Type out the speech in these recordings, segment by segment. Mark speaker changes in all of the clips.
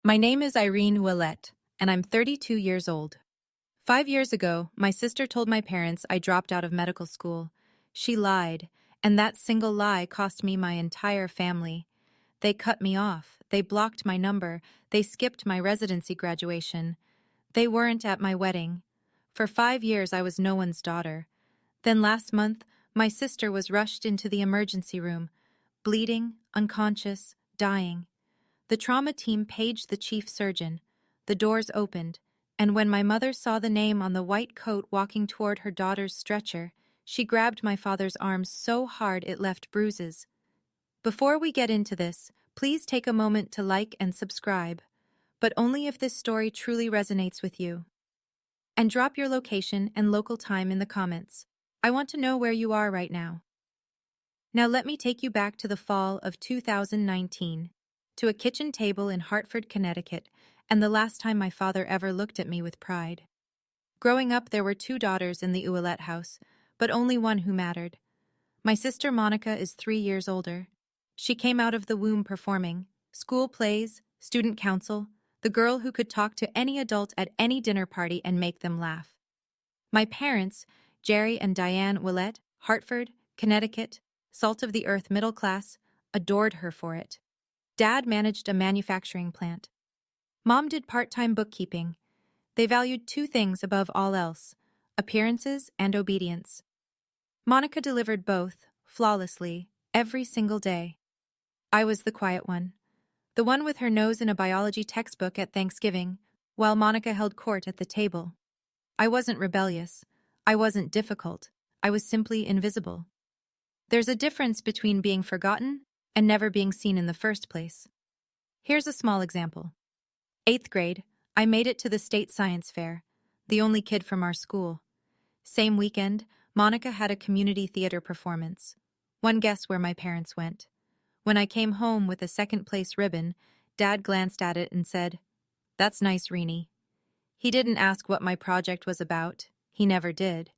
Speaker 1: My name is Irene Willette, and I'm 32 years old. 5 years ago, my sister told my parents I dropped out of medical school. She lied, and that single lie cost me my entire family. They cut me off, they blocked my number, they skipped my residency graduation. They weren't at my wedding. For 5 years, I was no one's daughter. Then last month, my sister was rushed into the emergency room, bleeding, unconscious, dying. The trauma team paged the chief surgeon. The doors opened, and when my mother saw the name on the white coat walking toward her daughter's stretcher, she grabbed my father's arm so hard it left bruises. Before we get into this, please take a moment to like and subscribe, but only if this story truly resonates with you. And drop your location and local time in the comments. I want to know where you are right now. Now let me take you back to the fall of 2019. To a kitchen table in Hartford, Connecticut, and the last time my father ever looked at me with pride. Growing up, there were two daughters in the Ouellette house, but only one who mattered. My sister Monica is 3 years older. She came out of the womb performing school plays, student council, the girl who could talk to any adult at any dinner party and make them laugh. My parents, Jerry and Diane Ouellette, Hartford, Connecticut, salt of the earth middle class, adored her for it. Dad managed a manufacturing plant. Mom did part-time bookkeeping. They valued two things above all else: appearances and obedience. Monica delivered both, flawlessly, every single day. I was the quiet one, the one with her nose in a biology textbook at Thanksgiving, while Monica held court at the table. I wasn't rebellious. I wasn't difficult. I was simply invisible. There's a difference between being forgotten and never being seen in the first place. Here's a small example. 8th grade, I made it to the state science fair, the only kid from our school. Same weekend, Monica had a community theater performance. One guess where my parents went. When I came home with a second-place ribbon, Dad glanced at it and said, "That's nice, Renee." He didn't ask what my project was about. He never did.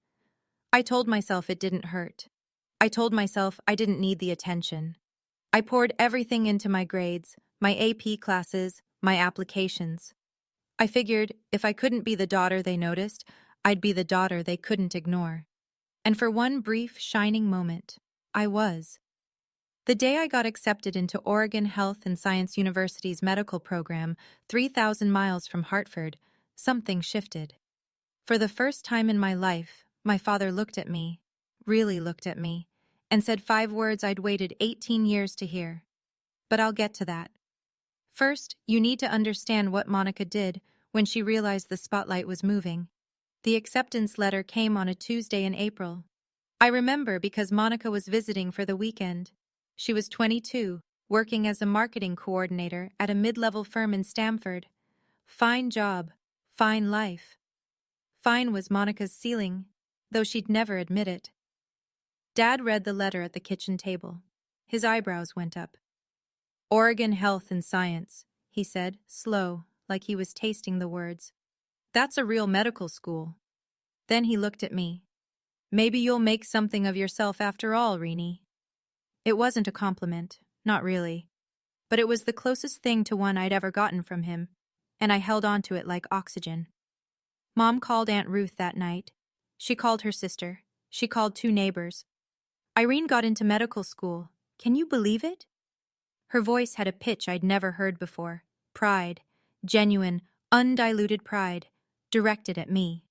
Speaker 1: I told myself it didn't hurt. I told myself I didn't need the attention. I poured everything into my grades, my AP classes, my applications. I figured if I couldn't be the daughter they noticed, I'd be the daughter they couldn't ignore. And for one brief, shining moment, I was. The day I got accepted into Oregon Health and Science University's medical program, 3,000 miles from Hartford, something shifted. For the first time in my life, my father looked at me, really looked at me, and said 5 words I'd waited 18 years to hear. But I'll get to that. First, you need to understand what Monica did when she realized the spotlight was moving. The acceptance letter came on a Tuesday in April. I remember because Monica was visiting for the weekend. She was 22, working as a marketing coordinator at a mid-level firm in Stamford. Fine job, fine life. Fine was Monica's ceiling, though she'd never admit it. Dad read the letter at the kitchen table. His eyebrows went up. "Oregon Health and Science," he said, slow, like he was tasting the words. "That's a real medical school." Then he looked at me. "Maybe you'll make something of yourself after all, Renee." It wasn't a compliment, not really. But it was the closest thing to one I'd ever gotten from him, and I held on to it like oxygen. Mom called Aunt Ruth that night. She called her sister. She called 2 neighbors. "Irene got into medical school. Can you believe it?" Her voice had a pitch I'd never heard before. Pride, genuine, undiluted pride, directed at me.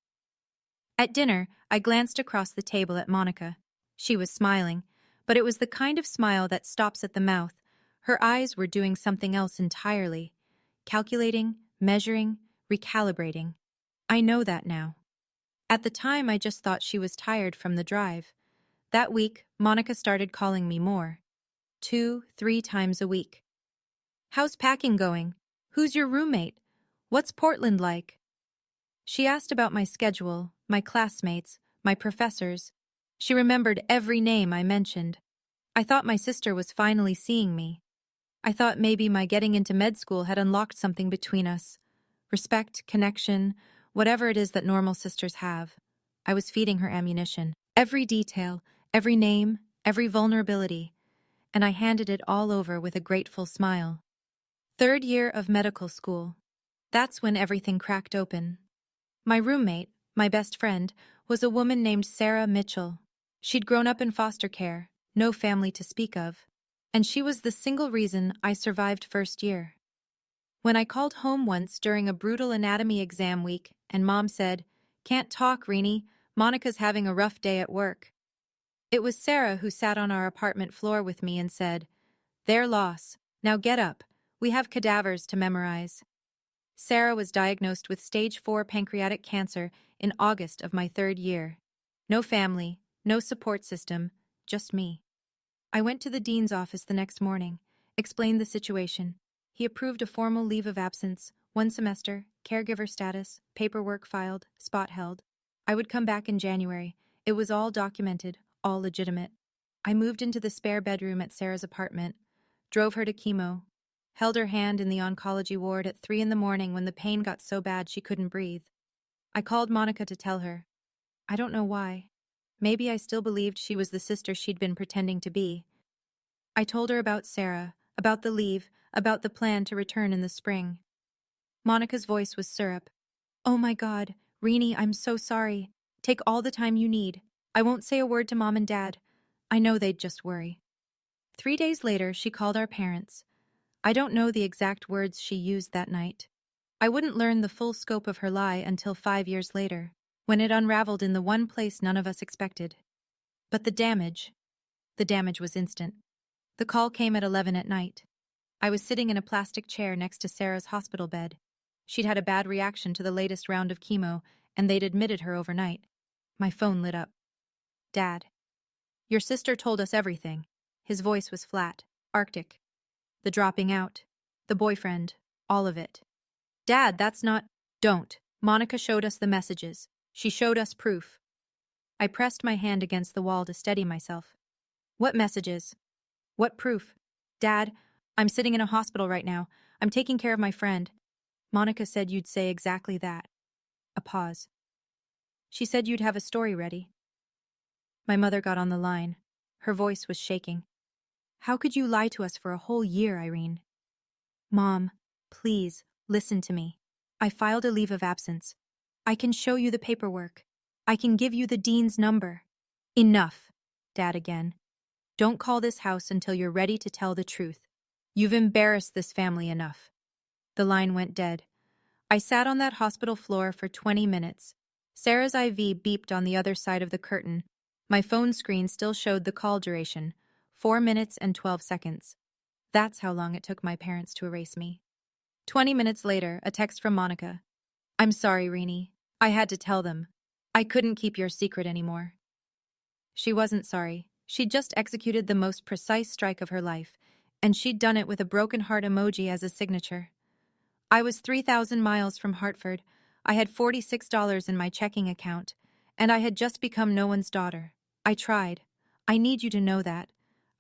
Speaker 1: At dinner, I glanced across the table at Monica. She was smiling, but it was the kind of smile that stops at the mouth. Her eyes were doing something else entirely. Calculating, measuring, recalibrating. I know that now. At the time, I just thought she was tired from the drive. That week, Monica started calling me more. 2, 3 times a week. "How's packing going? Who's your roommate? What's Portland like?" She asked about my schedule, my classmates, my professors. She remembered every name I mentioned. I thought my sister was finally seeing me. I thought maybe my getting into med school had unlocked something between us. Respect, connection, whatever it is that normal sisters have. I was feeding her ammunition. Every detail, every name, every vulnerability. And I handed it all over with a grateful smile. Third year of medical school. That's when everything cracked open. My roommate, my best friend, was a woman named Sarah Mitchell. She'd grown up in foster care, no family to speak of, and she was the single reason I survived first year. When I called home once during a brutal anatomy exam week and Mom said, "Can't talk, Reenie, Monica's having a rough day at work," it was Sarah who sat on our apartment floor with me and said, "Their loss. Now get up. We have cadavers to memorize." Sarah was diagnosed with stage 4 pancreatic cancer in August of my third year. No family, no support system, just me. I went to the dean's office the next morning, explained the situation. He approved a formal leave of absence, 1 semester, caregiver status, paperwork filed, spot held. I would come back in January. It was all documented, all legitimate. I moved into the spare bedroom at Sarah's apartment, drove her to chemo, held her hand in the oncology ward at 3 in the morning when the pain got so bad she couldn't breathe. I called Monica to tell her. I don't know why. Maybe I still believed she was the sister she'd been pretending to be. I told her about Sarah, about the leave, about the plan to return in the spring. Monica's voice was syrup. "Oh my God, Reenie, I'm so sorry. Take all the time you need. I won't say a word to Mom and Dad. I know they'd just worry." 3 days later, she called our parents. I don't know the exact words she used that night. I wouldn't learn the full scope of her lie until 5 years later, when it unraveled in the one place none of us expected. But the damage was instant. The call came at 11 at night. I was sitting in a plastic chair next to Sarah's hospital bed. She'd had a bad reaction to the latest round of chemo, and they'd admitted her overnight. My phone lit up. "Dad, your sister told us everything." His voice was flat, arctic. The dropping out, the boyfriend, all of it. "Dad, that's not—" "Don't. Monica showed us the messages. She showed us proof." I pressed my hand against the wall to steady myself. "What messages? What proof?" "Dad, I'm sitting in a hospital right now. I'm taking care of my friend. Monica said you'd say exactly that." A pause. "She said you'd have a story ready." My mother got on the line. Her voice was shaking. "How could you lie to us for a whole year, Irene?" "Mom, please, listen to me. I filed a leave of absence. I can show you the paperwork. I can give you the dean's number." "Enough." Dad again. "Don't call this house until you're ready to tell the truth. You've embarrassed this family enough." The line went dead. I sat on that hospital floor for 20 minutes. Sarah's IV beeped on the other side of the curtain. My phone screen still showed the call duration, 4 minutes and 12 seconds. That's how long it took my parents to erase me. 20 minutes later, a text from Monica. "I'm sorry, Reenie. I had to tell them. I couldn't keep your secret anymore." She wasn't sorry. She'd just executed the most precise strike of her life, and she'd done it with a broken heart emoji as a signature. I was 3,000 miles from Hartford. I had $46 in my checking account, and I had just become no one's daughter. I tried. I need you to know that.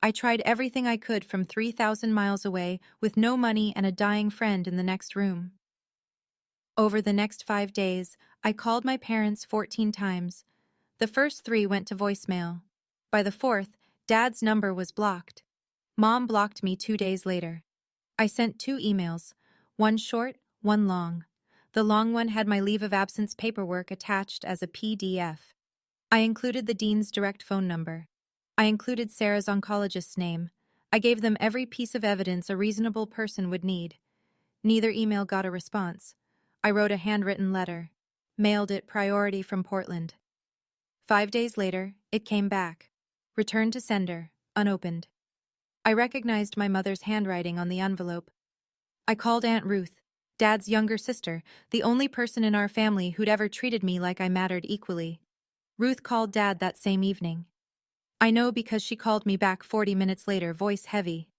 Speaker 1: I tried everything I could from 3,000 miles away with no money and a dying friend in the next room. Over the next 5 days, I called my parents 14 times. The first 3 went to voicemail. By the 4th, Dad's number was blocked. Mom blocked me 2 days later. I sent 2 emails, one short, one long. The long one had my leave of absence paperwork attached as a PDF. I included the dean's direct phone number. I included Sarah's oncologist's name. I gave them every piece of evidence a reasonable person would need. Neither email got a response. I wrote a handwritten letter. Mailed it priority from Portland. 5 days later, it came back. Returned to sender, unopened. I recognized my mother's handwriting on the envelope. I called Aunt Ruth, Dad's younger sister, the only person in our family who'd ever treated me like I mattered equally. Ruth called Dad that same evening. I know because she called me back 40 minutes later, voice heavy.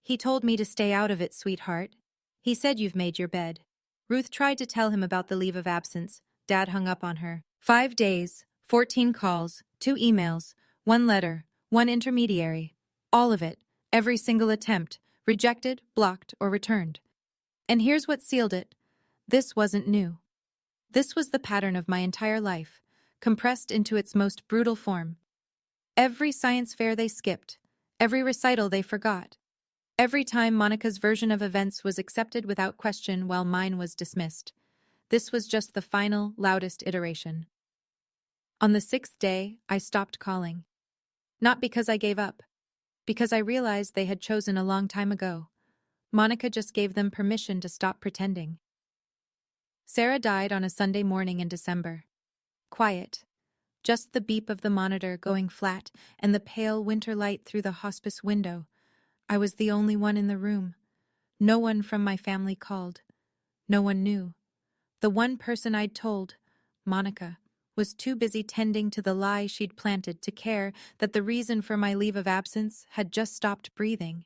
Speaker 1: "He told me to stay out of it, sweetheart. He said you've made your bed." Ruth tried to tell him about the leave of absence. Dad hung up on her. 5 days, 14 calls, 2 emails, 1 letter, 1 intermediary. All of it, every single attempt, rejected, blocked, or returned. And here's what sealed it. This wasn't new. This was the pattern of my entire life, compressed into its most brutal form. Every science fair they skipped, every recital they forgot, Every time Monica's version of events was accepted without question while mine was dismissed. This was just the final, loudest iteration. On the sixth day, I stopped calling. Not because I gave up, because I realized they had chosen a long time ago. Monica just gave them permission to stop pretending. Sarah died on a Sunday morning in December. Quiet. Just the beep of the monitor going flat and the pale winter light through the hospice window. I was the only one in the room. No one from my family called. No one knew. The one person I'd told, Monica, was too busy tending to the lie she'd planted to care that the reason for my leave of absence had just stopped breathing.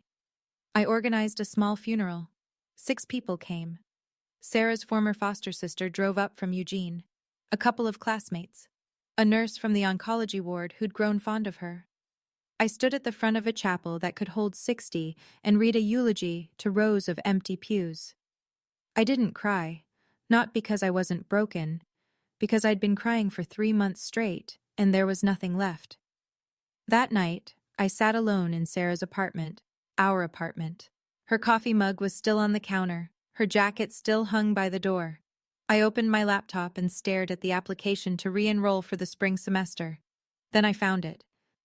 Speaker 1: I organized a small funeral. 6 people came. Sarah's former foster sister drove up from Eugene, a couple of classmates, a nurse from the oncology ward who'd grown fond of her. I stood at the front of a chapel that could hold 60 and read a eulogy to rows of empty pews. I didn't cry, not because I wasn't broken, because I'd been crying for 3 months straight and there was nothing left. That night, I sat alone in Sarah's apartment, our apartment. Her coffee mug was still on the counter, her jacket still hung by the door. I opened my laptop and stared at the application to re-enroll for the spring semester. Then I found it.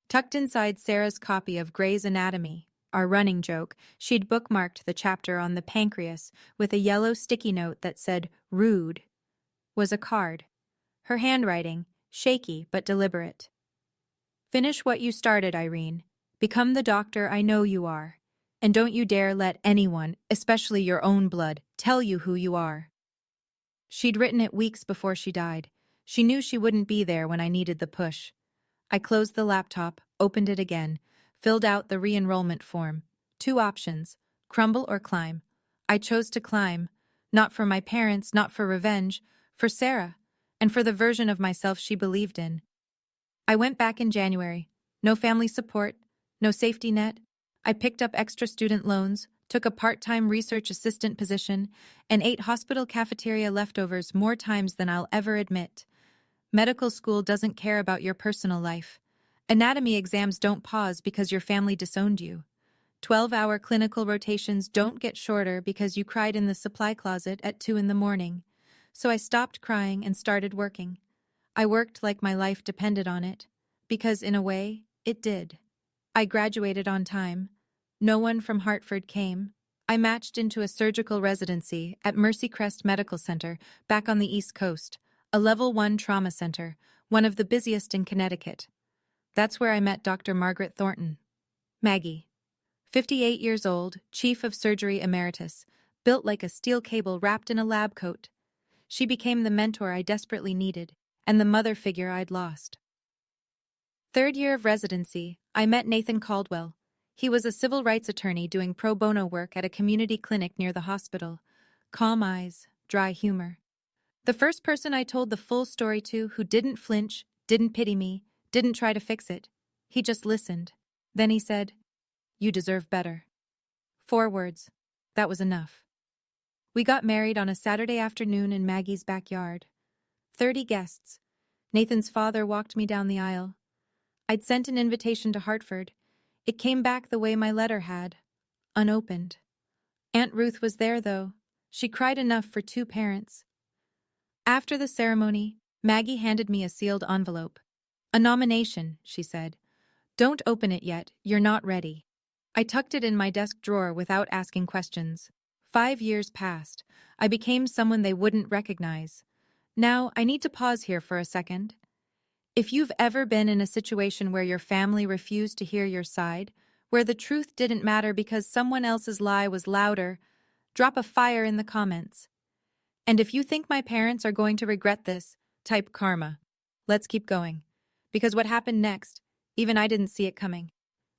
Speaker 1: Tucked inside Sarah's copy of Grey's Anatomy, our running joke, she'd bookmarked the chapter on the pancreas with a yellow sticky note that said, "Rude," was a card. Her handwriting, shaky but deliberate. "Finish what you started, Irene. Become the doctor I know you are. And don't you dare let anyone, especially your own blood, tell you who you are." She'd written it weeks before she died. She knew she wouldn't be there when I needed the push. I closed the laptop, opened it again, filled out the re-enrollment form. 2 options, crumble or climb. I chose to climb, not for my parents, not for revenge, for Sarah, and for the version of myself she believed in. I went back in January. No family support, no safety net. I picked up extra student loans, took a part-time research assistant position, and ate hospital cafeteria leftovers more times than I'll ever admit. Medical school doesn't care about your personal life. Anatomy exams don't pause because your family disowned you. 12-hour clinical rotations don't get shorter because you cried in the supply closet at 2 in the morning. So I stopped crying and started working. I worked like my life depended on it, because in a way, it did. I graduated on time. No one from Hartford came. I matched into a surgical residency at Mercy Crest Medical Center, back on the East Coast, a Level 1 trauma center, one of the busiest in Connecticut. That's where I met Dr. Margaret Thornton. Maggie. 58 years old, chief of surgery emeritus, built like a steel cable wrapped in a lab coat. She became the mentor I desperately needed, and the mother figure I'd lost. 3rd year of residency, I met Nathan Caldwell. He was a civil rights attorney doing pro bono work at a community clinic near the hospital. Calm eyes, dry humor. The first person I told the full story to who didn't flinch, didn't pity me, didn't try to fix it. He just listened. Then he said, "You deserve better." 4 words. That was enough. We got married on a Saturday afternoon in Maggie's backyard. 30 guests. Nathan's father walked me down the aisle. I'd sent an invitation to Hartford. It came back the way my letter had, unopened. Aunt Ruth was there, though. She cried enough for 2 parents. After the ceremony, Maggie handed me a sealed envelope. "A nomination," she said. "Don't open it yet, you're not ready." I tucked it in my desk drawer without asking questions. 5 years passed. I became someone they wouldn't recognize. Now, I need to pause here for a second. If you've ever been in a situation where your family refused to hear your side, where the truth didn't matter because someone else's lie was louder, drop a fire in the comments. And if you think my parents are going to regret this, type karma. Let's keep going. Because what happened next, even I didn't see it coming.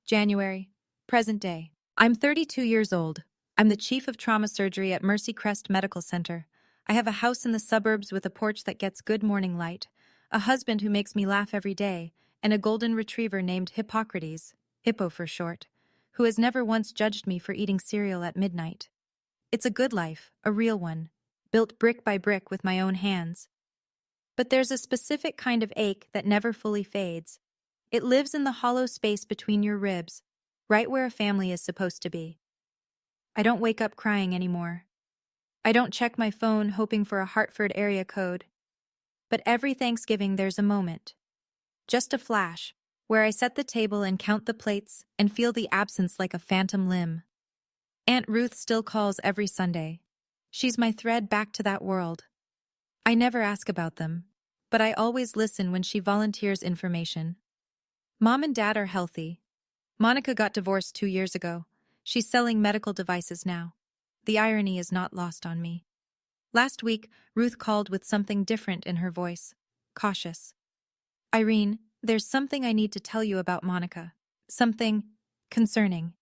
Speaker 1: January, present day. I'm 32 years old. I'm the chief of trauma surgery at Mercy Crest Medical Center. I have a house in the suburbs with a porch that gets good morning light, a husband who makes me laugh every day, and a golden retriever named Hippocrates, Hippo for short, who has never once judged me for eating cereal at midnight. It's a good life, a real one, built brick by brick with my own hands. But there's a specific kind of ache that never fully fades. It lives in the hollow space between your ribs, right where a family is supposed to be. I don't wake up crying anymore. I don't check my phone hoping for a Hartford area code. But every Thanksgiving there's a moment, just a flash, where I set the table and count the plates and feel the absence like a phantom limb. Aunt Ruth still calls every Sunday. She's my thread back to that world. I never ask about them, but I always listen when she volunteers information. Mom and Dad are healthy. Monica got divorced 2 years ago. She's selling medical devices now. The irony is not lost on me. Last week, Ruth called with something different in her voice. Cautious. Irene, there's something I need to tell you about Monica. Something concerning.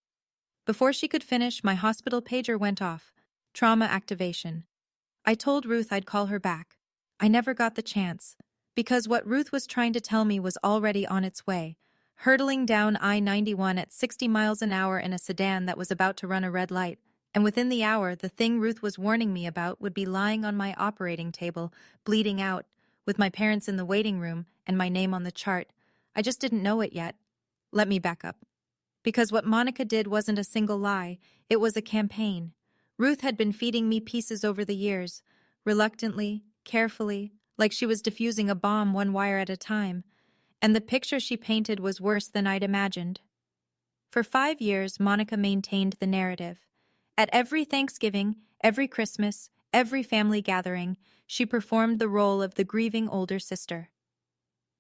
Speaker 1: Before she could finish, my hospital pager went off. Trauma activation. I told Ruth I'd call her back. I never got the chance, because what Ruth was trying to tell me was already on its way, hurtling down I-91 at 60 miles an hour in a sedan that was about to run a red light, and within the hour, the thing Ruth was warning me about would be lying on my operating table, bleeding out, with my parents in the waiting room and my name on the chart. I just didn't know it yet. Let me back up. Because what Monica did wasn't a single lie, it was a campaign. Ruth had been feeding me pieces over the years, reluctantly, carefully, like she was diffusing a bomb one wire at a time, and the picture she painted was worse than I'd imagined. For 5 years, Monica maintained the narrative. At every Thanksgiving, every Christmas, every family gathering, she performed the role of the grieving older sister.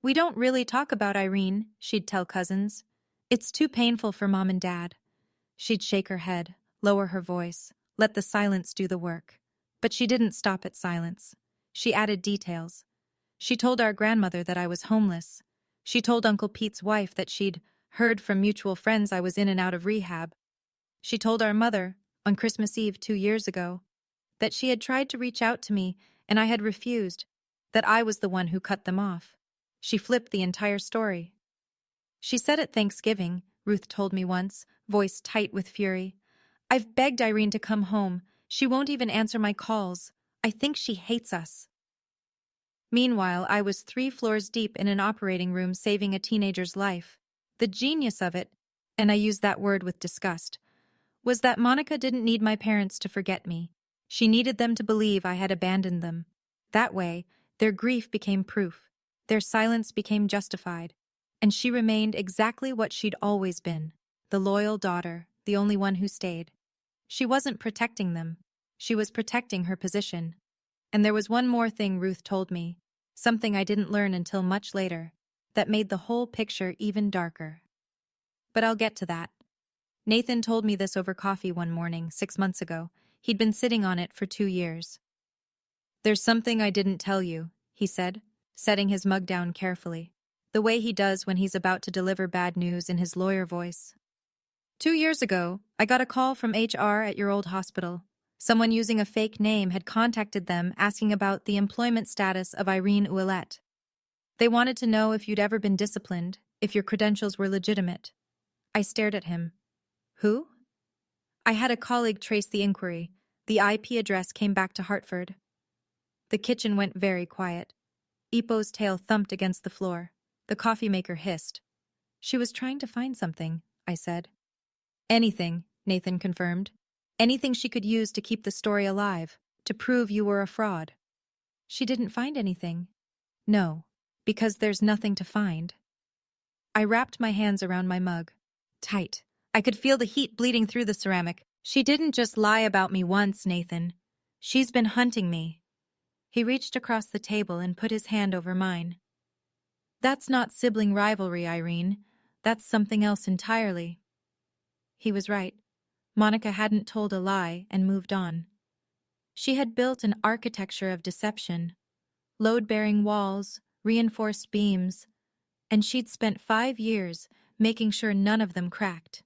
Speaker 1: We don't really talk about Irene, she'd tell cousins. It's too painful for Mom and Dad. She'd shake her head, lower her voice, let the silence do the work. But she didn't stop at silence. She added details. She told our grandmother that I was homeless. She told Uncle Pete's wife that she'd heard from mutual friends I was in and out of rehab. She told our mother, on Christmas Eve 2 years ago, that she had tried to reach out to me and I had refused, that I was the one who cut them off. She flipped the entire story. She said at Thanksgiving, Ruth told me once, voice tight with fury, "I've begged Irene to come home. She won't even answer my calls. I think she hates us." Meanwhile, I was 3 floors deep in an operating room saving a teenager's life. The genius of it, and I use that word with disgust, was that Monica didn't need my parents to forget me. She needed them to believe I had abandoned them. That way, their grief became proof. Their silence became justified. And she remained exactly what she'd always been, the loyal daughter, the only one who stayed. She wasn't protecting them. She was protecting her position. And there was one more thing Ruth told me, something I didn't learn until much later, that made the whole picture even darker. But I'll get to that. Nathan told me this over coffee one morning, 6 months ago. He'd been sitting on it for 2 years. "There's something I didn't tell you," he said, setting his mug down carefully, the way he does when he's about to deliver bad news in his lawyer voice. 2 years ago, I got a call from HR at your old hospital. Someone using a fake name had contacted them asking about the employment status of Irene Ouellette. They wanted to know if you'd ever been disciplined, if your credentials were legitimate. I stared at him. Who? I had a colleague trace the inquiry. The IP address came back to Hartford. The kitchen went very quiet. Ipo's tail thumped against the floor. The coffee maker hissed. "She was trying to find something," I said. "Anything," Nathan confirmed. "Anything she could use to keep the story alive, to prove you were a fraud." "She didn't find anything." "No, because there's nothing to find." I wrapped my hands around my mug. Tight. I could feel the heat bleeding through the ceramic. "She didn't just lie about me once, Nathan. She's been hunting me." He reached across the table and put his hand over mine. "That's not sibling rivalry, Irene. That's something else entirely." He was right. Monica hadn't told a lie and moved on. She had built an architecture of deception, load-bearing walls, reinforced beams, and she'd spent 5 years making sure none of them cracked.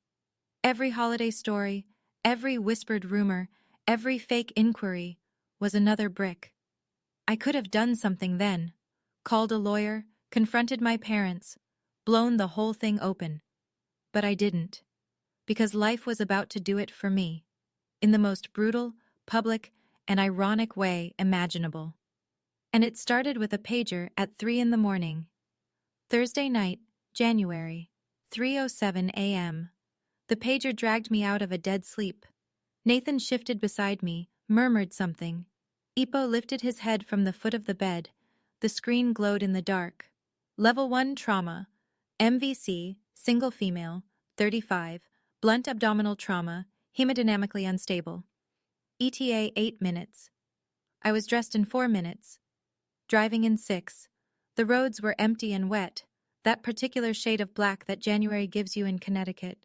Speaker 1: Every holiday story, every whispered rumor, every fake inquiry was another brick. I could have done something then, called a lawyer, confronted my parents, blown the whole thing open. But I didn't, because life was about to do it for me, in the most brutal, public, and ironic way imaginable. And it started with a pager at 3 in the morning. Thursday night, January, 3:07 a.m. The pager dragged me out of a dead sleep. Nathan shifted beside me, murmured something. Ipo lifted his head from the foot of the bed. The screen glowed in the dark. Level 1 trauma. MVC, single female, 35, blunt abdominal trauma, hemodynamically unstable. ETA 8 minutes. I was dressed in 4 minutes. Driving in 6. The roads were empty and wet, that particular shade of black that January gives you in Connecticut.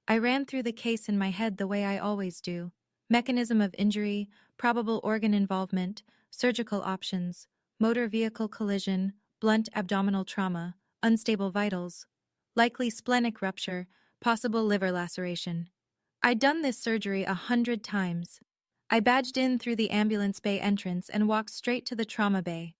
Speaker 1: I ran through the case in my head the way I always do. Mechanism of injury, probable organ involvement, surgical options, motor vehicle collision, blunt abdominal trauma, unstable vitals, likely splenic rupture, possible liver laceration. I'd done this surgery 100 times. I badged in through the ambulance bay entrance and walked straight to the trauma bay.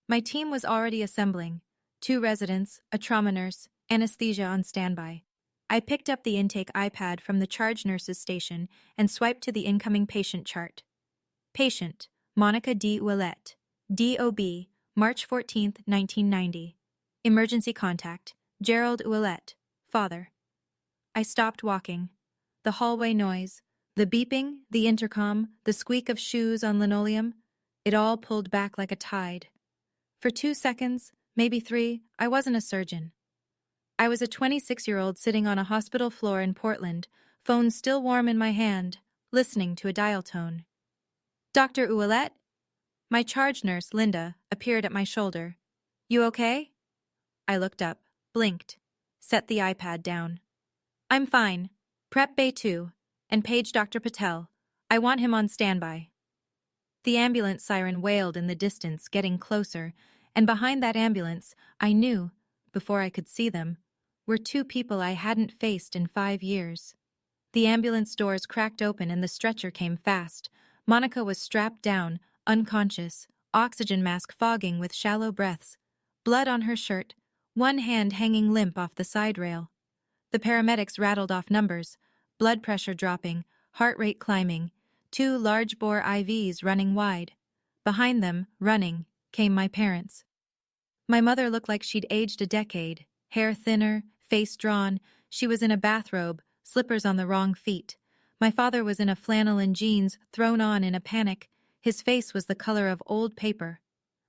Speaker 1: My team was already assembling. 2 residents, a trauma nurse, anesthesia on standby. I picked up the intake iPad from the charge nurse's station and swiped to the incoming patient chart. Patient, Monica D. Ouellette, DOB, March 14, 1990. Emergency contact, Gerald Ouellette, father. I stopped walking. The hallway noise, the beeping, the intercom, the squeak of shoes on linoleum, it all pulled back like a tide. For 2 seconds, maybe 3, I wasn't a surgeon. I was a 26-year-old sitting on a hospital floor in Portland, phone still warm in my hand, listening to a dial tone. Dr. Ouellette? My charge nurse, Linda, appeared at my shoulder. You okay? I looked up, blinked, set the iPad down. I'm fine. Prep Bay 2, and page Dr. Patel. I want him on standby. The ambulance siren wailed in the distance, getting closer, and behind that ambulance, I knew, before I could see them, were 2 people I hadn't faced in 5 years. The ambulance doors cracked open and the stretcher came fast. Monica was strapped down, unconscious, oxygen mask fogging with shallow breaths, blood on her shirt, one hand hanging limp off the side rail. The paramedics rattled off numbers, blood pressure dropping, heart rate climbing, 2 large-bore IVs running wide. Behind them, running, came my parents. My mother looked like she'd aged a decade, hair thinner, face drawn. She was in a bathrobe, slippers on the wrong feet. My father was in a flannel and jeans, thrown on in a panic. His face was the color of old paper.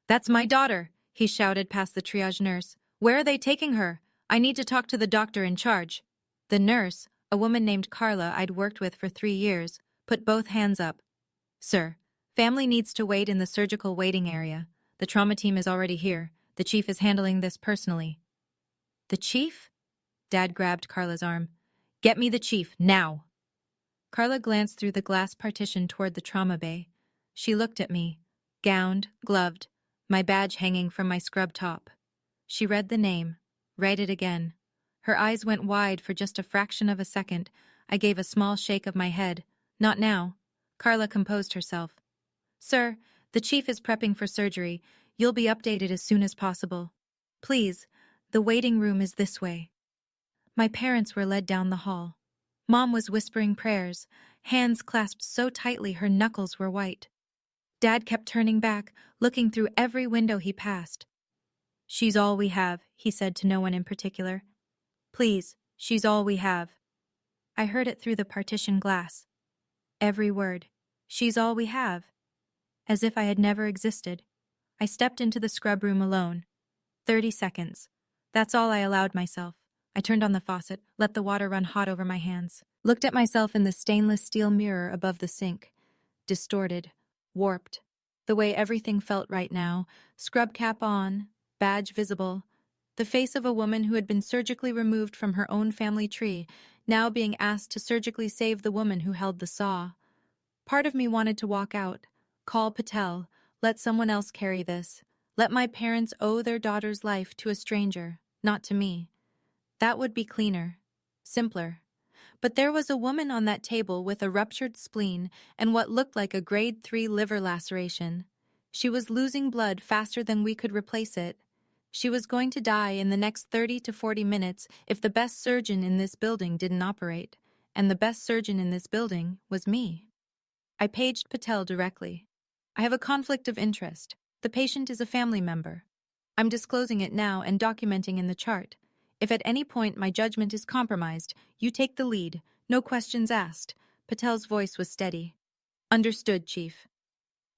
Speaker 1: "That's my daughter," he shouted past the triage nurse. "Where are they taking her? I need to talk to the doctor in charge." The nurse, a woman named Carla I'd worked with for 3 years, put both hands up. "Sir, family needs to wait in the surgical waiting area. The trauma team is already here. The chief is handling this personally." "The chief?" Dad grabbed Carla's arm. "Get me the chief, now." Carla glanced through the glass partition toward the trauma bay. She looked at me, gowned, gloved, my badge hanging from my scrub top. She read the name, read it again. Her eyes went wide for just a fraction of a second. I gave a small shake of my head. "Not now." Carla composed herself. "Sir, the chief is prepping for surgery. You'll be updated as soon as possible. Please, the waiting room is this way." My parents were led down the hall. Mom was whispering prayers, hands clasped so tightly her knuckles were white. Dad kept turning back, looking through every window he passed. "She's all we have," he said to no one in particular. "Please, she's all we have." I heard it through the partition glass. Every word. She's all we have. As if I had never existed. I stepped into the scrub room alone. 30 seconds. That's all I allowed myself. I turned on the faucet, let the water run hot over my hands. Looked at myself in the stainless steel mirror above the sink. Distorted. Warped. The way everything felt right now. Scrub cap on. Badge visible. The face of a woman who had been surgically removed from her own family tree, now being asked to surgically save the woman who held the saw. Part of me wanted to walk out. Call Patel. Let someone else carry this. Let my parents owe their daughter's life to a stranger, not to me. That would be cleaner. Simpler. But there was a woman on that table with a ruptured spleen and what looked like a grade 3 liver laceration. She was losing blood faster than we could replace it. She was going to die in the next 30 to 40 minutes if the best surgeon in this building didn't operate. And the best surgeon in this building was me. I paged Patel directly. "I have a conflict of interest. The patient is a family member. I'm disclosing it now and documenting in the chart. If at any point my judgment is compromised, you take the lead, no questions asked. Patel's voice was steady. Understood, Chief.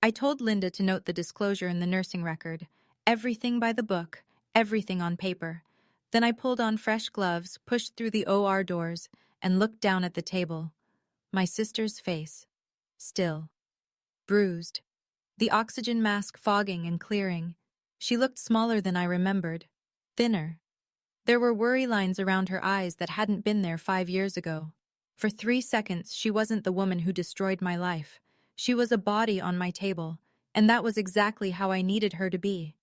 Speaker 1: I told Linda to note the disclosure in the nursing record. Everything by the book, everything on paper. Then I pulled on fresh gloves, pushed through the OR doors, and looked down at the table. My sister's face. Still. Bruised. The oxygen mask fogging and clearing. She looked smaller than I remembered. Thinner. There were worry lines around her eyes that hadn't been there 5 years ago. For 3 seconds, she wasn't the woman who destroyed my life. She was a body on my table, and that was exactly how I needed her to be.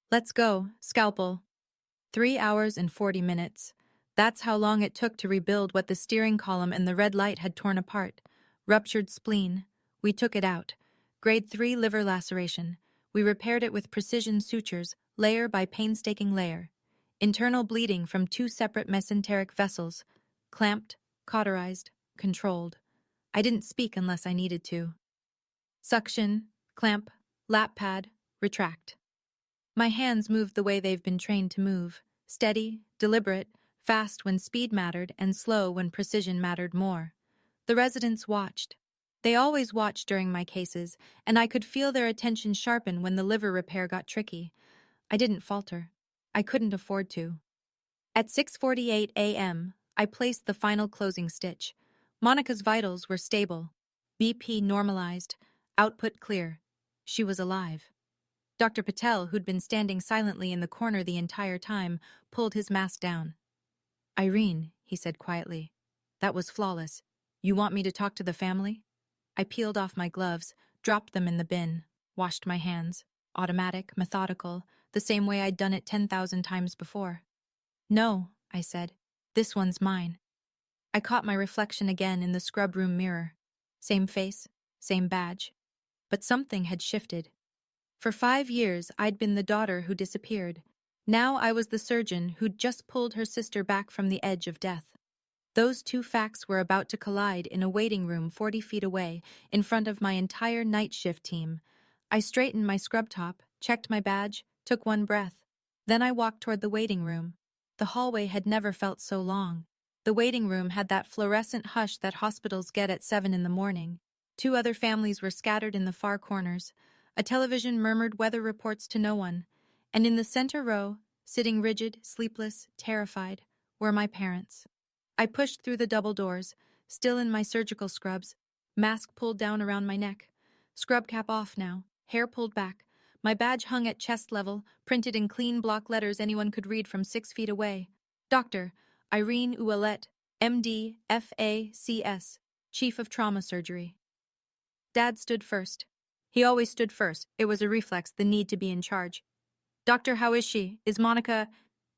Speaker 1: Let's go, scalpel. 3 hours and 40 minutes. That's how long it took to rebuild what the steering column and the red light had torn apart. Ruptured spleen. We took it out. Grade 3 liver laceration. We repaired it with precision sutures, layer by painstaking layer. Internal bleeding from 2 separate mesenteric vessels. Clamped, cauterized, controlled. I didn't speak unless I needed to. Suction, clamp, lap pad, retract. My hands moved the way they've been trained to move. Steady, deliberate, fast when speed mattered and slow when precision mattered more. The residents watched. They always watched during my cases, and I could feel their attention sharpen when the liver repair got tricky. I didn't falter. I couldn't afford to. At 6:48 a.m., I placed the final closing stitch. Monica's vitals were stable. BP normalized. Output clear. She was alive. Dr. Patel, who'd been standing silently in the corner the entire time, pulled his mask down. Irene, he said quietly. That was flawless. You want me to talk to the family? I peeled off my gloves, dropped them in the bin, washed my hands. Automatic, methodical, the same way I'd done it 10,000 times before. No, I said. This one's mine. I caught my reflection again in the scrub room mirror. Same face, same badge. But something had shifted. For 5 years, I'd been the daughter who disappeared. Now I was the surgeon who'd just pulled her sister back from the edge of death. Those two facts were about to collide in a waiting room 40 feet away, in front of my entire night shift team. I straightened my scrub top, checked my badge, took one breath. Then I walked toward the waiting room. The hallway had never felt so long. The waiting room had that fluorescent hush that hospitals get at 7 in the morning. 2 other families were scattered in the far corners. A television murmured weather reports to no one. And in the center row, sitting rigid, sleepless, terrified, were my parents. I pushed through the double doors, still in my surgical scrubs, mask pulled down around my neck. Scrub cap off now, hair pulled back. My badge hung at chest level, printed in clean block letters anyone could read from 6 feet away. Dr. Irene Ouellette, MD, FACS, Chief of Trauma Surgery. Dad stood first. He always stood first. It was a reflex, the need to be in charge. Doctor, how is she? Is Monica?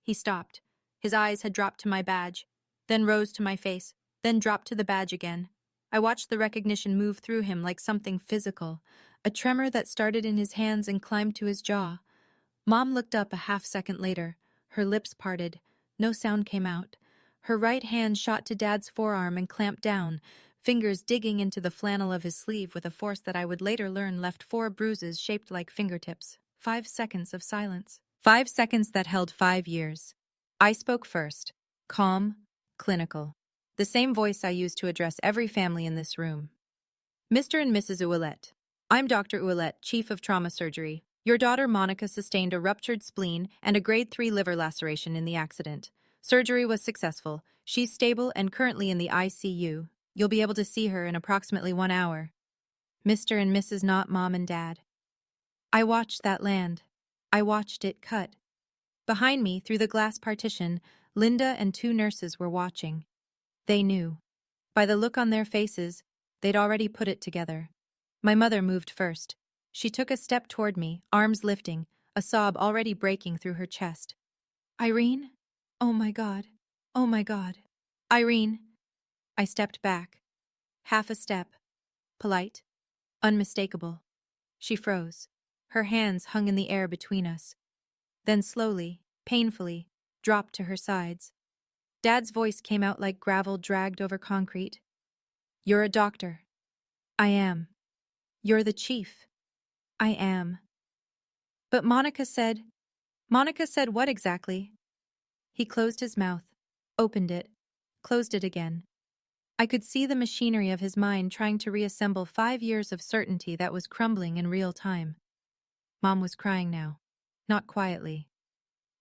Speaker 1: He stopped. His eyes had dropped to my badge, then rose to my face, then dropped to the badge again. I watched the recognition move through him like something physical, a tremor that started in his hands and climbed to his jaw. Mom looked up a half-second later. Her lips parted. No sound came out. Her right hand shot to Dad's forearm and clamped down, fingers digging into the flannel of his sleeve with a force that I would later learn left 4 bruises shaped like fingertips. 5 seconds of silence. 5 seconds that held 5 years. I spoke first. Calm, clinical. The same voice I used to address every family in this room. Mr. and Mrs. Ouellette. I'm Dr. Ouellette, Chief of Trauma Surgery. Your daughter Monica sustained a ruptured spleen and a grade 3 liver laceration in the accident. Surgery was successful. She's stable and currently in the ICU. You'll be able to see her in approximately 1 hour. Mr. and Mrs. Not Mom and Dad. I watched that land. I watched it cut. Behind me, through the glass partition, Linda and 2 nurses were watching. They knew. By the look on their faces, they'd already put it together. My mother moved first. She took a step toward me, arms lifting, a sob already breaking through her chest. Irene? Oh my God. Oh my God. Irene. I stepped back. Half a step. Polite. Unmistakable. She froze. Her hands hung in the air between us. Then slowly, painfully, dropped to her sides. Dad's voice came out like gravel dragged over concrete. You're a doctor. I am. You're the chief. I am. But Monica said what exactly? He closed his mouth, opened it, closed it again. I could see the machinery of his mind trying to reassemble 5 years of certainty that was crumbling in real time. Mom was crying now. Not quietly.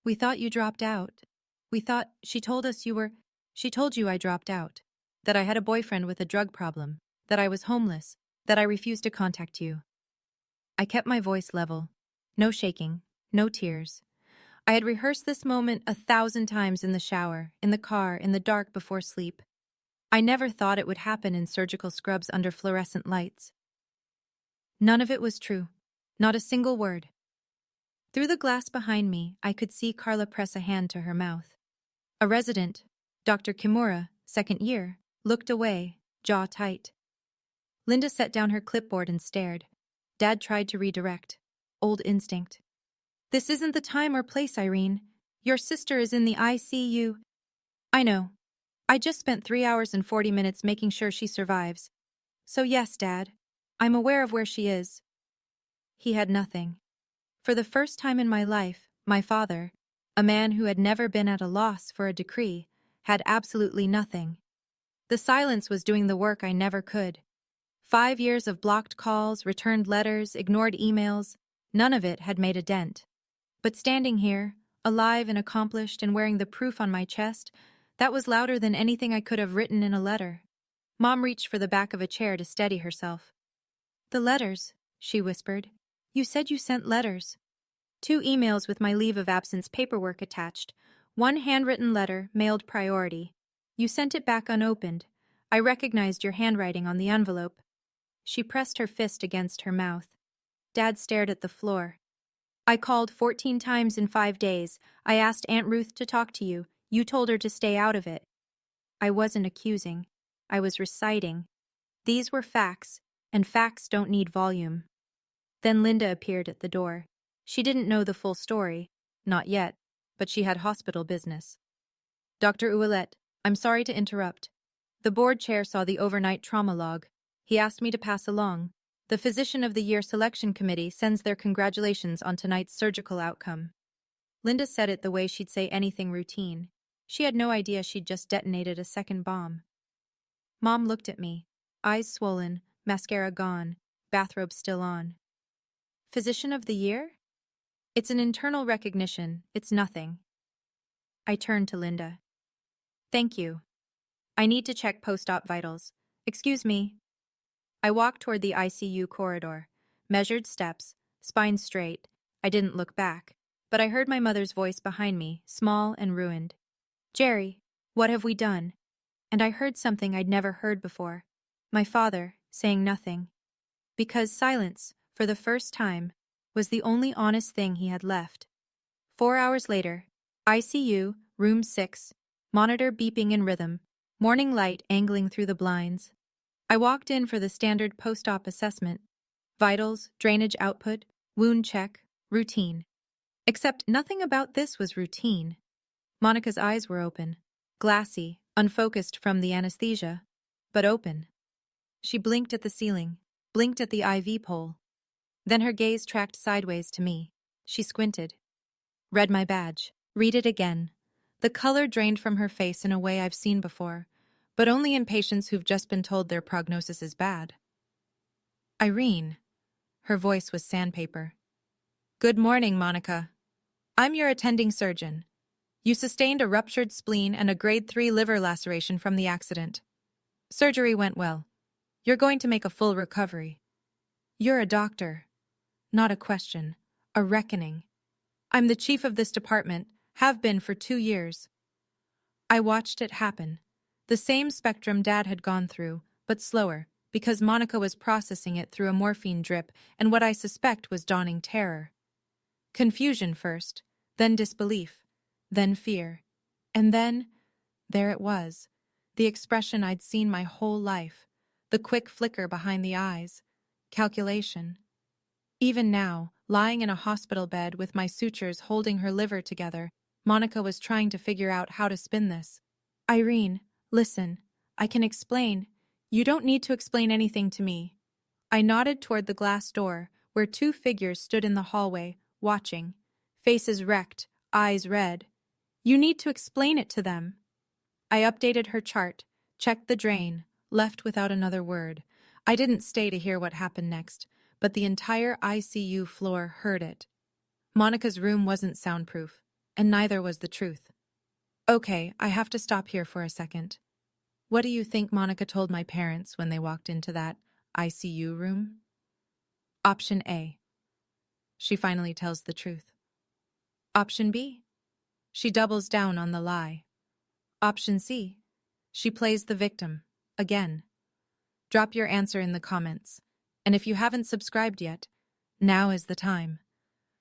Speaker 1: "We thought you dropped out. She told us she told you I dropped out. That I had a boyfriend with a drug problem. That I was homeless. That I refused to contact you." I kept my voice level. No shaking. No tears. I had rehearsed this moment 1,000 times in the shower, in the car, in the dark before sleep. I never thought it would happen in surgical scrubs under fluorescent lights. None of it was true. Not a single word. Through the glass behind me, I could see Carla press a hand to her mouth. A resident, Dr. Kimura, second year, looked away, jaw tight. Linda set down her clipboard and stared. Dad tried to redirect. Old instinct. "This isn't the time or place, Irene. Your sister is in the ICU. I know. I just spent 3 hours and 40 minutes making sure she survives. So yes, Dad. I'm aware of where she is." He had nothing. For the first time in my life, my father, a man who had never been at a loss for a decree, had absolutely nothing. The silence was doing the work I never could. 5 years of blocked calls, returned letters, ignored emails, none of it had made a dent. But standing here, alive and accomplished and wearing the proof on my chest, that was louder than anything I could have written in a letter. Mom reached for the back of a chair to steady herself. "The letters," she whispered. "You said you sent letters." 2 emails with my leave of absence paperwork attached. 1 handwritten letter, mailed priority. You sent it back unopened. I recognized your handwriting on the envelope. She pressed her fist against her mouth. Dad stared at the floor. "I called 14 times in 5 days. I asked Aunt Ruth to talk to you. You told her to stay out of it." I wasn't accusing. I was reciting. These were facts, and facts don't need volume. Then Linda appeared at the door. She didn't know the full story. Not yet, but she had hospital business. "Dr. Ouellette, I'm sorry to interrupt." The board chair saw the overnight trauma log. He asked me to pass along. "The Physician of the Year Selection Committee sends their congratulations on tonight's surgical outcome." Linda said it the way she'd say anything routine. She had no idea she'd just detonated a second bomb. Mom looked at me, eyes swollen, mascara gone, bathrobe still on. "Physician of the Year? It's an internal recognition, it's nothing." I turned to Linda. "Thank you. I need to check post-op vitals. Excuse me." I walked toward the ICU corridor, measured steps, spine straight. I didn't look back, but I heard my mother's voice behind me, small and ruined. "Jerry, what have we done?" And I heard something I'd never heard before. My father, saying nothing. Because silence, for the first time, was the only honest thing he had left. 4 hours later, ICU, room 6, monitor beeping in rhythm, morning light angling through the blinds. I walked in for the standard post-op assessment. Vitals, drainage output, wound check, routine. Except nothing about this was routine. Monica's eyes were open, glassy, unfocused from the anesthesia, but open. She blinked at the ceiling, blinked at the IV pole. Then her gaze tracked sideways to me. She squinted. Read my badge. Read it again. The color drained from her face in a way I've seen before, but only in patients who've just been told their prognosis is bad. "Irene." Her voice was sandpaper. "Good morning, Monica. I'm your attending surgeon. You sustained a ruptured spleen and a grade 3 liver laceration from the accident. Surgery went well. You're going to make a full recovery. You're a doctor. Not a question. A reckoning. I'm the chief of this department, have been for 2 years. I watched it happen. The same spectrum Dad had gone through, but slower, because Monica was processing it through a morphine drip and what I suspect was dawning terror. Confusion first, then disbelief, then fear. And then, there it was, the expression I'd seen my whole life, the quick flicker behind the eyes, calculation. Even now, lying in a hospital bed with my sutures holding her liver together, Monica was trying to figure out how to spin this. "Irene, listen, I can explain. You don't need to explain anything to me." I nodded toward the glass door, where 2 figures stood in the hallway, watching, faces wrecked, eyes red. "You need to explain it to them." I updated her chart, checked the drain, left without another word. I didn't stay to hear what happened next, but the entire ICU floor heard it. Monica's room wasn't soundproof, and neither was the truth. Okay, I have to stop here for a second. What do you think Monica told my parents when they walked into that ICU room? Option A. She finally tells the truth. Option B. She doubles down on the lie. Option C. She plays the victim. Again. Drop your answer in the comments. And if you haven't subscribed yet, now is the time.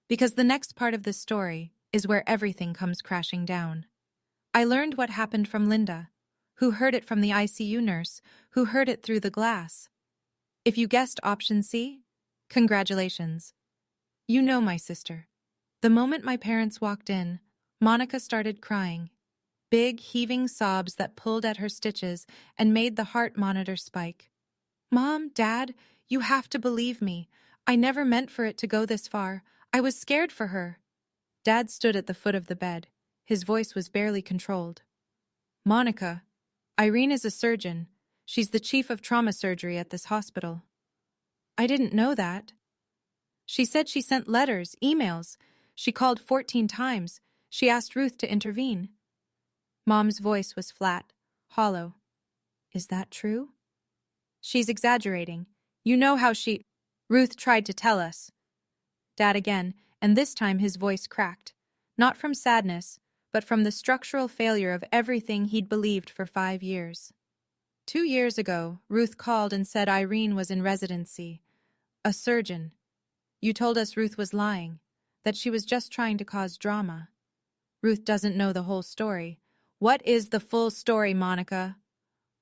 Speaker 1: Because the next part of this story is where everything comes crashing down. I learned what happened from Linda, who heard it from the ICU nurse, who heard it through the glass. If you guessed option C, congratulations. You know my sister. The moment my parents walked in, Monica started crying. Big, heaving sobs that pulled at her stitches and made the heart monitor spike. Mom, Dad, you have to believe me. I never meant for it to go this far. I was scared for her. Dad stood at the foot of the bed. His voice was barely controlled. Monica, Irene is a surgeon. She's the chief of trauma surgery at this hospital. I didn't know that. She said she sent letters, emails. She called 14 times. She asked Ruth to intervene. Mom's voice was flat, hollow. Is that true? She's exaggerating. You know how she... Ruth tried to tell us. Dad again, and this time his voice cracked. Not from sadness, but from the structural failure of everything he'd believed for 5 years. 2 years ago, Ruth called and said Irene was in residency. A surgeon. You told us Ruth was lying, that she was just trying to cause drama. Ruth doesn't know the whole story. What is the full story, Monica?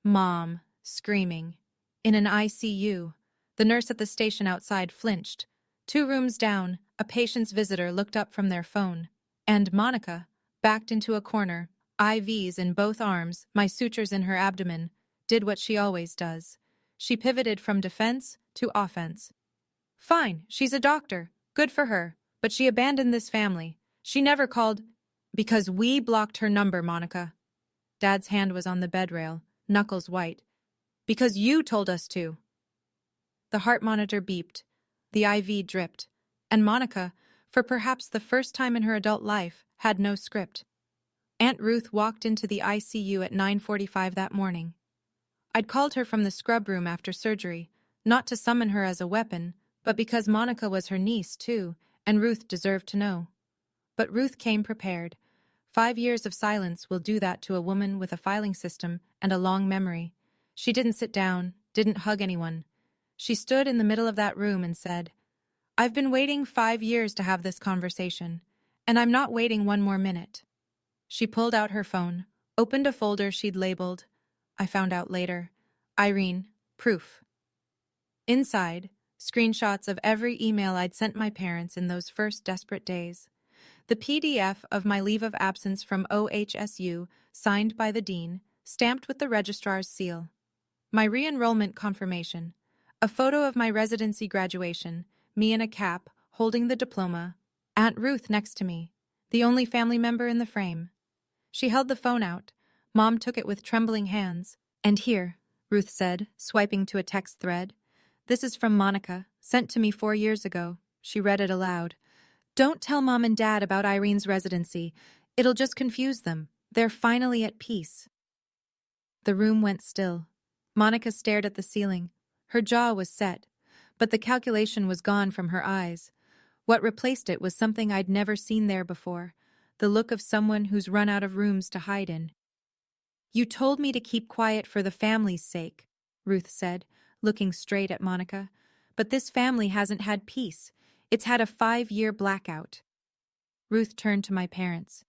Speaker 1: Mom, screaming. In an ICU. The nurse at the station outside flinched. 2 rooms down, a patient's visitor looked up from their phone. And Monica, backed into a corner, IVs in both arms, my sutures in her abdomen, did what she always does. She pivoted from defense to offense. Fine, she's a doctor. Good for her. But she abandoned this family. She never called... Because we blocked her number, Monica. Dad's hand was on the bed rail, knuckles white. Because you told us to. The heart monitor beeped. The IV dripped. And Monica, for perhaps the first time in her adult life, had no script. Aunt Ruth walked into the ICU at 9:45 that morning. I'd called her from the scrub room after surgery, not to summon her as a weapon, but because Monica was her niece, too, and Ruth deserved to know. But Ruth came prepared. 5 years of silence will do that to a woman with a filing system and a long memory. She didn't sit down, didn't hug anyone. She stood in the middle of that room and said, I've been waiting 5 years to have this conversation, and I'm not waiting 1 more minute. She pulled out her phone, opened a folder she'd labeled, I found out later, Irene, proof. Inside, screenshots of every email I'd sent my parents in those first desperate days. The PDF of my leave of absence from OHSU, signed by the dean, stamped with the registrar's seal. My re-enrollment confirmation. A photo of my residency graduation, me in a cap, holding the diploma. Aunt Ruth next to me, the only family member in the frame. She held the phone out. Mom took it with trembling hands. And here, Ruth said, swiping to a text thread. This is from Monica, sent to me 4 years ago. She read it aloud. Don't tell Mom and Dad about Irene's residency. It'll just confuse them. They're finally at peace. The room went still. Monica stared at the ceiling. Her jaw was set, but the calculation was gone from her eyes. What replaced it was something I'd never seen there before, the look of someone who's run out of rooms to hide in. You told me to keep quiet for the family's sake, Ruth said, looking straight at Monica. But this family hasn't had peace. It's had a 5-year blackout. Ruth turned to my parents.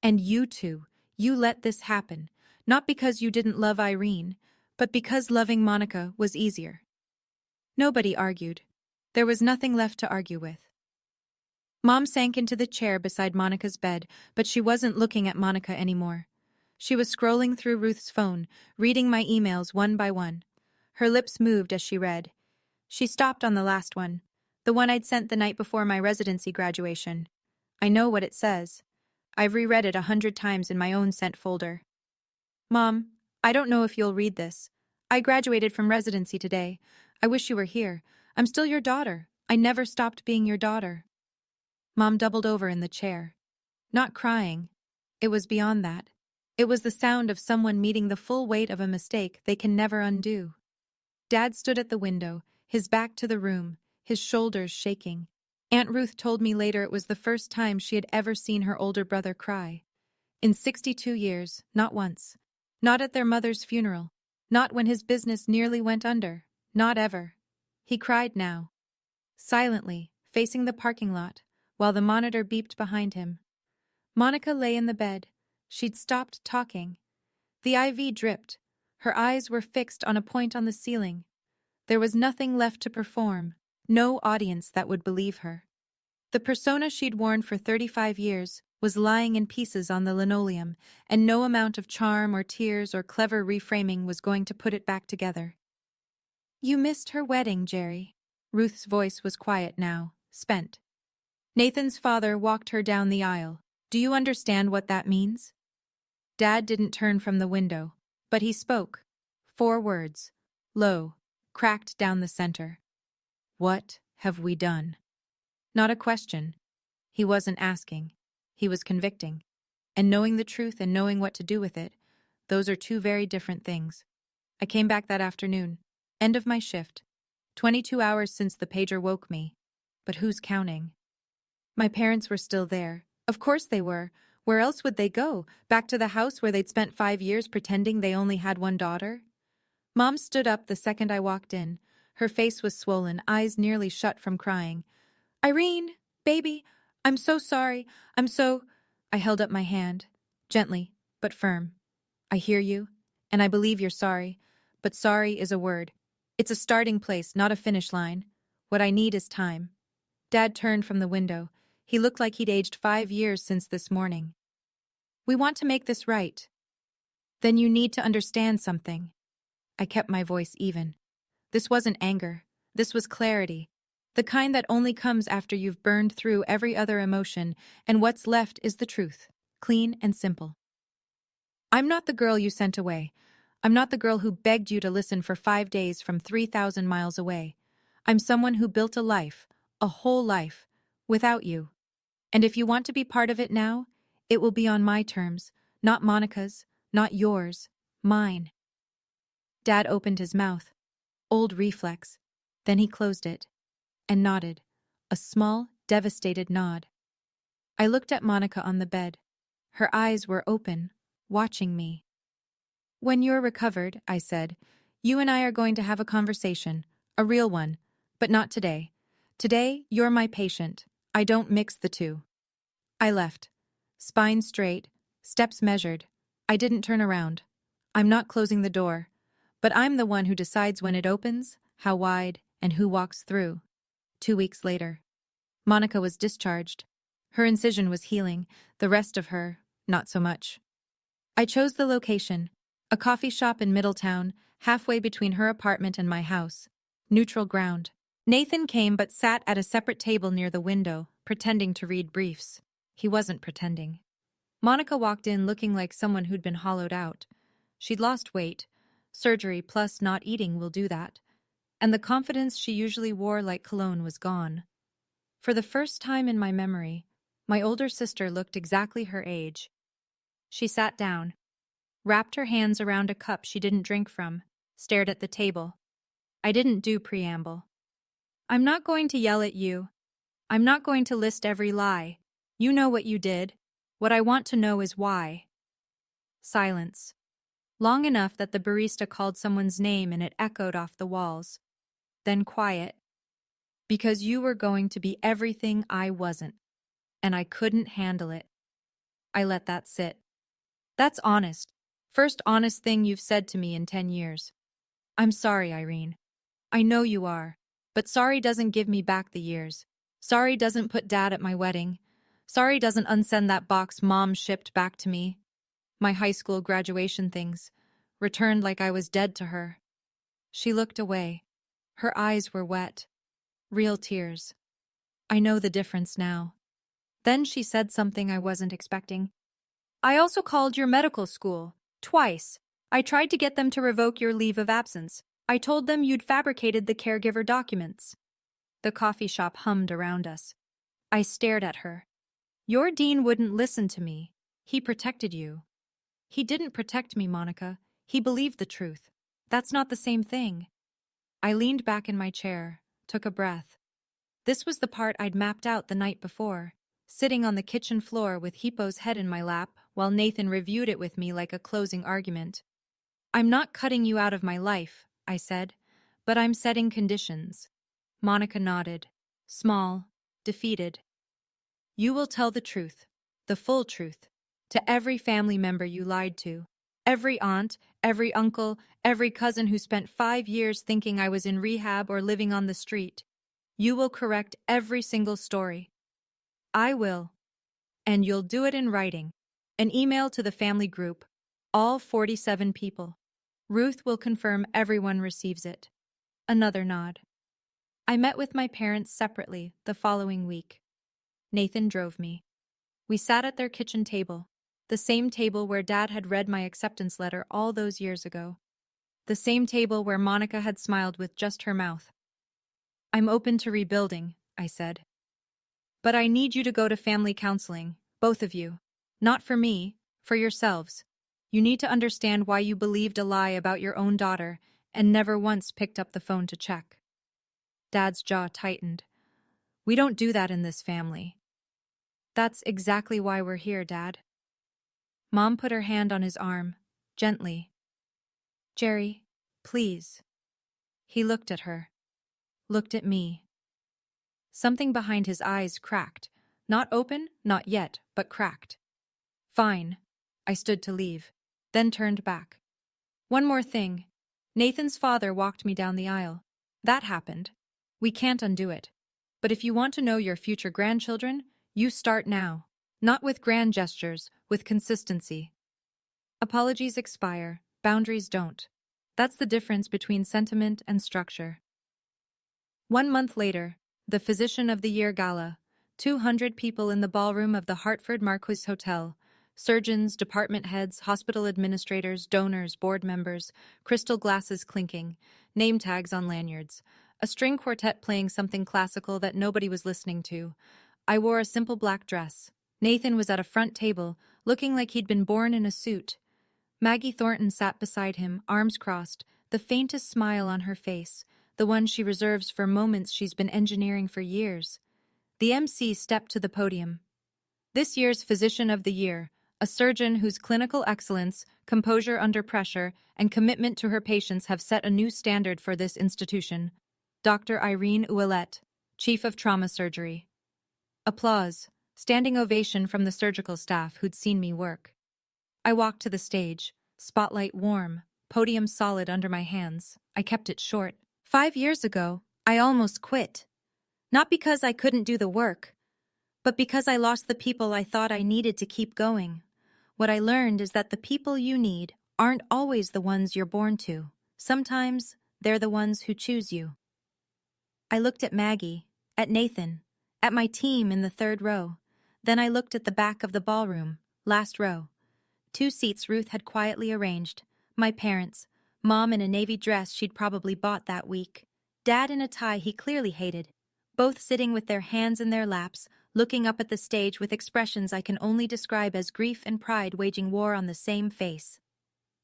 Speaker 1: And you two, you let this happen, not because you didn't love Irene, but because loving Monica was easier. Nobody argued. There was nothing left to argue with. Mom sank into the chair beside Monica's bed, but she wasn't looking at Monica anymore. She was scrolling through Ruth's phone, reading my emails one by one. Her lips moved as she read. She stopped on the last one, the one I'd sent the night before my residency graduation. I know what it says. I've reread it 100 times in my own sent folder. Mom, I don't know if you'll read this. I graduated from residency today. I wish you were here. I'm still your daughter. I never stopped being your daughter. Mom doubled over in the chair. Not crying. It was beyond that. It was the sound of someone meeting the full weight of a mistake they can never undo. Dad stood at the window, his back to the room, his shoulders shaking. Aunt Ruth told me later it was the first time she had ever seen her older brother cry. In 62 years, not once. Not at their mother's funeral. Not when his business nearly went under. Not ever. He cried now. Silently, facing the parking lot, while the monitor beeped behind him. Monica lay in the bed. She'd stopped talking. The IV dripped. Her eyes were fixed on a point on the ceiling. There was nothing left to perform, no audience that would believe her. The persona she'd worn for 35 years was lying in pieces on the linoleum, and no amount of charm or tears or clever reframing was going to put it back together. You missed her wedding, Jerry. Ruth's voice was quiet now, spent. Nathan's father walked her down the aisle. Do you understand what that means? Dad didn't turn from the window, but he spoke. 4 words, low, cracked down the center. What have we done? Not a question. He wasn't asking. He was convicting. And knowing the truth and knowing what to do with it, those are 2 very different things. I came back that afternoon. End of my shift. 22 hours since the pager woke me. But who's counting? My parents were still there. Of course they were. Where else would they go? Back to the house where they'd spent 5 years pretending they only had one daughter? Mom stood up the second I walked in. Her face was swollen, eyes nearly shut from crying. Irene, baby, I'm so sorry. I held up my hand, gently, but firm. I hear you, and I believe you're sorry, but sorry is a word. It's a starting place, not a finish line. What I need is time. Dad turned from the window. He looked like he'd aged 5 years since this morning. We want to make this right. Then you need to understand something. I kept my voice even. This wasn't anger. This was clarity. The kind that only comes after you've burned through every other emotion, and what's left is the truth, clean and simple. I'm not the girl you sent away. I'm not the girl who begged you to listen for 5 days from 3,000 miles away. I'm someone who built a life, a whole life, without you. And if you want to be part of it now, it will be on my terms, not Monica's, not yours, mine. Dad opened his mouth. Old reflex. Then he closed it. And nodded. A small, devastated nod. I looked at Monica on the bed. Her eyes were open, watching me. When you're recovered, I said, you and I are going to have a conversation, a real one, but not today. Today, you're my patient. I don't mix the two. I left. Spine straight, steps measured. I didn't turn around. I'm not closing the door, but I'm the one who decides when it opens, how wide, and who walks through. 2 weeks later. Monica was discharged. Her incision was healing, the rest of her, not so much. I chose the location, a coffee shop in Middletown, halfway between her apartment and my house. Neutral ground. Nathan came but sat at a separate table near the window, pretending to read briefs. He wasn't pretending. Monica walked in looking like someone who'd been hollowed out. She'd lost weight. Surgery plus not eating will do that. And the confidence she usually wore like cologne was gone. For the first time in my memory, my older sister looked exactly her age. She sat down, wrapped her hands around a cup she didn't drink from, stared at the table. I didn't do preamble. I'm not going to yell at you. I'm not going to list every lie. You know what you did. What I want to know is why. Silence. Long enough that the barista called someone's name and it echoed off the walls. Then quiet. Because you were going to be everything I wasn't. And I couldn't handle it. I let that sit. That's honest. First honest thing you've said to me in 10 years. I'm sorry, Irene. I know you are. But sorry doesn't give me back the years. Sorry doesn't put Dad at my wedding. Sorry doesn't unsend that box Mom shipped back to me. My high school graduation things. Returned like I was dead to her. She looked away. Her eyes were wet. Real tears. I know the difference now. Then she said something I wasn't expecting. I also called your medical school. Twice. I tried to get them to revoke your leave of absence. I told them you'd fabricated the caregiver documents. The coffee shop hummed around us. I stared at her. Your dean wouldn't listen to me. He protected you. He didn't protect me, Monica. He believed the truth. That's not the same thing. I leaned back in my chair, took a breath. This was the part I'd mapped out the night before, sitting on the kitchen floor with Hippo's head in my lap while Nathan reviewed it with me like a closing argument. I'm not cutting you out of my life, I said, but I'm setting conditions. Monica nodded, small, defeated. You will tell the truth, the full truth, to every family member you lied to, every aunt, every uncle, every cousin who spent 5 years thinking I was in rehab or living on the street. You will correct every single story. I will. And you'll do it in writing. An email to the family group, all 47 people. Ruth will confirm everyone receives it. Another nod. I met with my parents separately the following week. Nathan drove me. We sat at their kitchen table, the same table where Dad had read my acceptance letter all those years ago. The same table where Monica had smiled with just her mouth. I'm open to rebuilding, I said. But I need you to go to family counseling, both of you. Not for me, for yourselves. You need to understand why you believed a lie about your own daughter and never once picked up the phone to check. Dad's jaw tightened. We don't do that in this family. That's exactly why we're here, Dad. Mom put her hand on his arm, gently. Jerry, please. He looked at her. Looked at me. Something behind his eyes cracked. Not open, not yet, but cracked. Fine. I stood to leave, then turned back. One more thing. Nathan's father walked me down the aisle. That happened. We can't undo it. But if you want to know your future grandchildren, you start now. Not with grand gestures, with consistency. Apologies expire, boundaries don't. That's the difference between sentiment and structure. 1 month later, the Physician of the Year Gala, 200 people in the ballroom of the Hartford Marquis Hotel, surgeons, department heads, hospital administrators, donors, board members, crystal glasses clinking, name tags on lanyards, a string quartet playing something classical that nobody was listening to. I wore a simple black dress. Nathan was at a front table, looking like he'd been born in a suit. Maggie Thornton sat beside him, arms crossed, the faintest smile on her face, the one she reserves for moments she's been engineering for years. The MC stepped to the podium. This year's Physician of the Year, a surgeon whose clinical excellence, composure under pressure, and commitment to her patients have set a new standard for this institution. Dr. Irene Ouellette, Chief of Trauma Surgery. Applause, standing ovation from the surgical staff who'd seen me work. I walked to the stage, spotlight warm, podium solid under my hands. I kept it short. 5 years ago, I almost quit. Not because I couldn't do the work, but because I lost the people I thought I needed to keep going. What I learned is that the people you need aren't always the ones you're born to. Sometimes they're the ones who choose you. I looked at Maggie, at Nathan, at my team in the 3rd row. Then I looked at the back of the ballroom, last row. 2 seats Ruth had quietly arranged. My parents, Mom in a navy dress she'd probably bought that week, Dad in a tie he clearly hated, both sitting with their hands in their laps, looking up at the stage with expressions I can only describe as grief and pride waging war on the same face.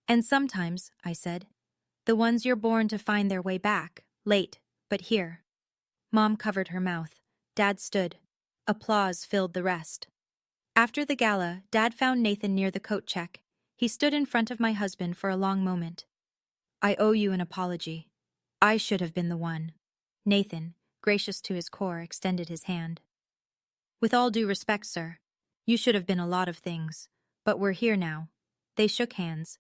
Speaker 1: And sometimes, I said, the ones you're born to find their way back, late, but here. Mom covered her mouth. Dad stood. Applause filled the rest. After the gala, Dad found Nathan near the coat check. He stood in front of my husband for a long moment. I owe you an apology. I should have been the one. Nathan, gracious to his core, extended his hand. With all due respect, sir, you should have been a lot of things, but we're here now. They shook hands,